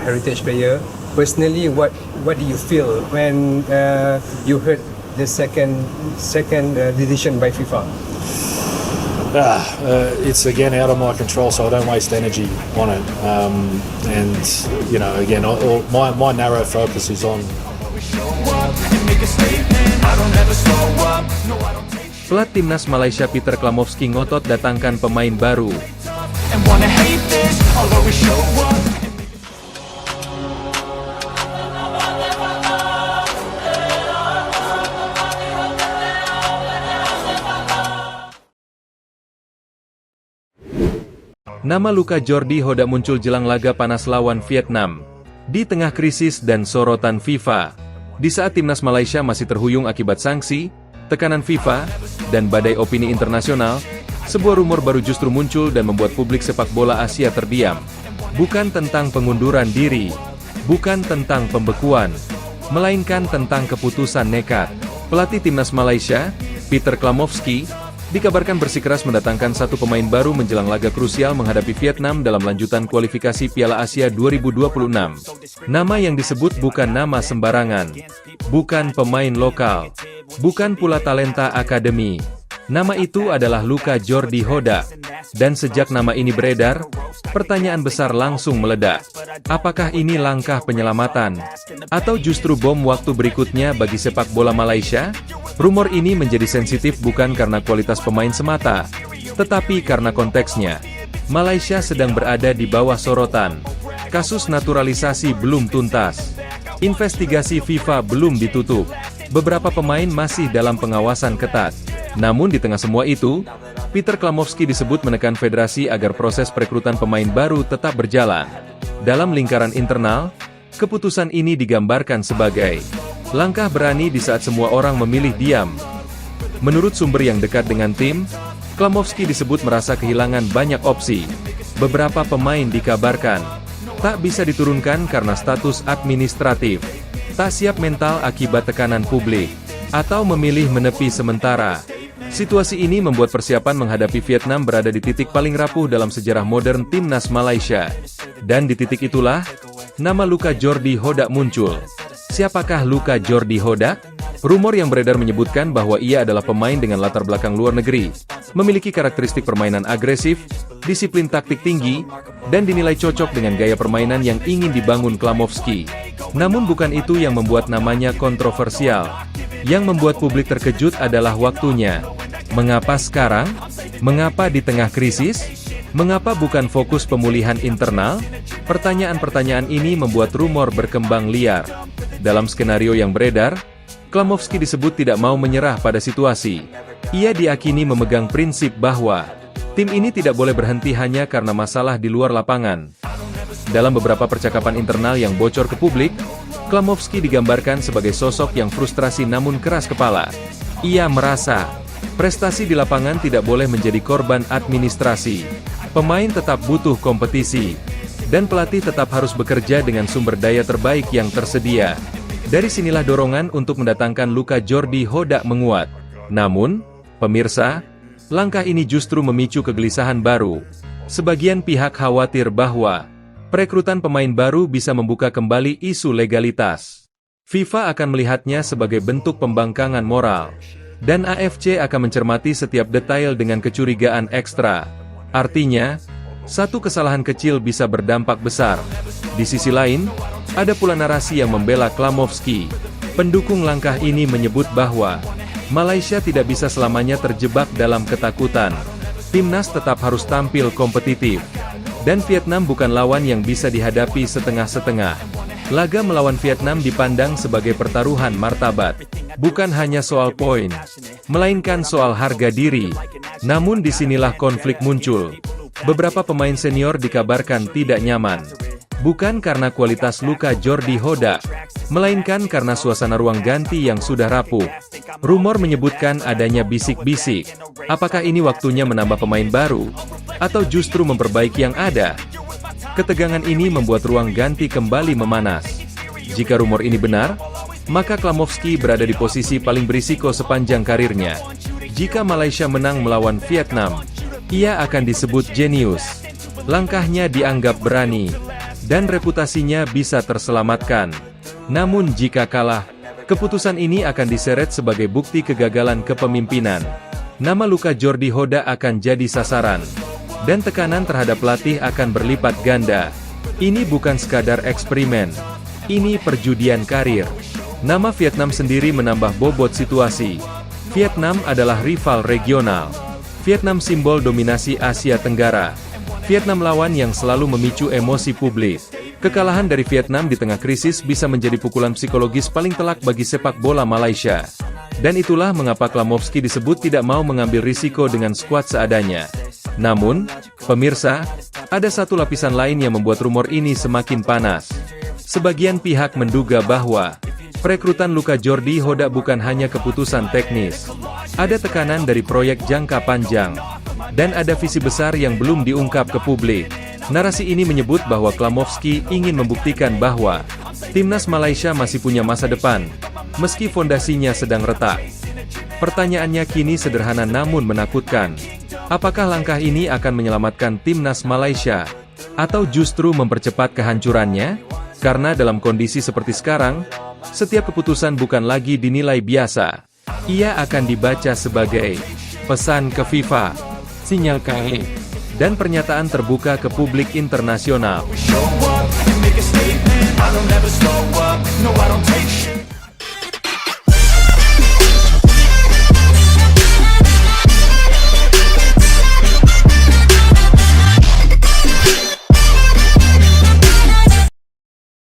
heritage player. Personally, what do you feel when you heard the second decision by FIFA? It's again out of my control, so I don't waste energy on it. And you know, again, my narrow focus is on. Pelat timnas Malaysia Peter Klamowski ngotot datangkan pemain baru. Nama Luka Jordi Hoda muncul jelang laga panas lawan Vietnam. Di tengah krisis dan sorotan FIFA. Di saat timnas Malaysia masih terhuyung akibat sanksi, tekanan FIFA, dan badai opini internasional, sebuah rumor baru justru muncul dan membuat publik sepak bola Asia terdiam. Bukan tentang pengunduran diri, bukan tentang pembekuan, melainkan tentang keputusan nekat. Pelatih timnas Malaysia, Peter Klamowski, dikabarkan bersikeras mendatangkan satu pemain baru menjelang laga krusial menghadapi Vietnam dalam lanjutan kualifikasi Piala Asia 2026. Nama yang disebut bukan nama sembarangan, bukan pemain lokal, bukan pula talenta akademi. Nama itu adalah Luka Jordi Hoda. Dan sejak nama ini beredar, pertanyaan besar langsung meledak. Apakah ini langkah penyelamatan? Atau justru bom waktu berikutnya bagi sepak bola Malaysia? Rumor ini menjadi sensitif bukan karena kualitas pemain semata, tetapi karena konteksnya. Malaysia sedang berada di bawah sorotan. Kasus naturalisasi belum tuntas. Investigasi FIFA belum ditutup. Beberapa pemain masih dalam pengawasan ketat. Namun di tengah semua itu, Peter Klamowski disebut menekan federasi agar proses perekrutan pemain baru tetap berjalan. Dalam lingkaran internal, keputusan ini digambarkan sebagai langkah berani di saat semua orang memilih diam. Menurut sumber yang dekat dengan tim, Klamowski disebut merasa kehilangan banyak opsi. Beberapa pemain dikabarkan tak bisa diturunkan karena status administratif, tak siap mental akibat tekanan publik, atau memilih menepi sementara. Situasi ini membuat persiapan menghadapi Vietnam berada di titik paling rapuh dalam sejarah modern timnas Malaysia. Dan di titik itulah, nama Luka Jordi Hoda muncul. Siapakah Luka Jordi Hoda? Rumor yang beredar menyebutkan bahwa ia adalah pemain dengan latar belakang luar negeri, memiliki karakteristik permainan agresif, disiplin taktik tinggi, dan dinilai cocok dengan gaya permainan yang ingin dibangun Klamowski. Namun bukan itu yang membuat namanya kontroversial. Yang membuat publik terkejut adalah waktunya. Mengapa sekarang? Mengapa di tengah krisis? Mengapa bukan fokus pemulihan internal? Pertanyaan-pertanyaan ini membuat rumor berkembang liar. Dalam skenario yang beredar, Klamowski disebut tidak mau menyerah pada situasi. Ia diyakini memegang prinsip bahwa tim ini tidak boleh berhenti hanya karena masalah di luar lapangan. Dalam beberapa percakapan internal yang bocor ke publik, Klamowski digambarkan sebagai sosok yang frustrasi namun keras kepala. Ia merasa, prestasi di lapangan tidak boleh menjadi korban administrasi. Pemain tetap butuh kompetisi, dan pelatih tetap harus bekerja dengan sumber daya terbaik yang tersedia. Dari sinilah dorongan untuk mendatangkan Luka Jordi Hoda menguat. Namun, pemirsa, langkah ini justru memicu kegelisahan baru. Sebagian pihak khawatir bahwa perekrutan pemain baru bisa membuka kembali isu legalitas. FIFA akan melihatnya sebagai bentuk pembangkangan moral. Dan AFC akan mencermati setiap detail dengan kecurigaan ekstra. Artinya, satu kesalahan kecil bisa berdampak besar. Di sisi lain, ada pula narasi yang membela Klamowski. Pendukung langkah ini menyebut bahwa Malaysia tidak bisa selamanya terjebak dalam ketakutan. Timnas tetap harus tampil kompetitif. Dan Vietnam bukan lawan yang bisa dihadapi setengah-setengah. Laga melawan Vietnam dipandang sebagai pertaruhan martabat. Bukan hanya soal poin, melainkan soal harga diri. Namun disinilah konflik muncul. Beberapa pemain senior dikabarkan tidak nyaman. Bukan karena kualitas Luka Jordi Hoda, melainkan karena suasana ruang ganti yang sudah rapuh. Rumor menyebutkan adanya bisik-bisik. Apakah ini waktunya menambah pemain baru? Atau justru memperbaiki yang ada? Ketegangan ini membuat ruang ganti kembali memanas. Jika rumor ini benar, maka Klamowski berada di posisi paling berisiko sepanjang karirnya. Jika Malaysia menang melawan Vietnam, ia akan disebut jenius. Langkahnya dianggap berani. dan reputasinya bisa terselamatkan. Namun jika kalah, keputusan ini akan diseret sebagai bukti kegagalan kepemimpinan. Nama Luka Jordi Hoda akan jadi sasaran, dan tekanan terhadap pelatih akan berlipat ganda. Ini bukan sekadar eksperimen, ini perjudian karir. Nama Vietnam sendiri menambah bobot situasi. Vietnam adalah rival regional. Vietnam simbol dominasi Asia Tenggara. Vietnam lawan yang selalu memicu emosi publik. Kekalahan dari Vietnam di tengah krisis bisa menjadi pukulan psikologis paling telak bagi sepak bola Malaysia. Dan itulah mengapa Klamovski disebut tidak mau mengambil risiko dengan skuad seadanya. Namun, pemirsa, ada satu lapisan lain yang membuat rumor ini semakin panas. Sebagian pihak menduga bahwa perekrutan Luka Jordi Hoda bukan hanya keputusan teknis. Ada tekanan dari proyek jangka panjang. Dan ada visi besar yang belum diungkap ke publik. Narasi ini menyebut bahwa Klamovski ingin membuktikan bahwa timnas Malaysia masih punya masa depan, meski fondasinya sedang retak. Pertanyaannya kini sederhana namun menakutkan. Apakah langkah ini akan menyelamatkan timnas Malaysia? Atau justru mempercepat kehancurannya? Karena dalam kondisi seperti sekarang, setiap keputusan bukan lagi dinilai biasa. Ia akan dibaca sebagai pesan ke FIFA, sinyal KE, dan pernyataan terbuka ke publik internasional. Show up and make a statement. I don't ever slow up. No, I don't take shit.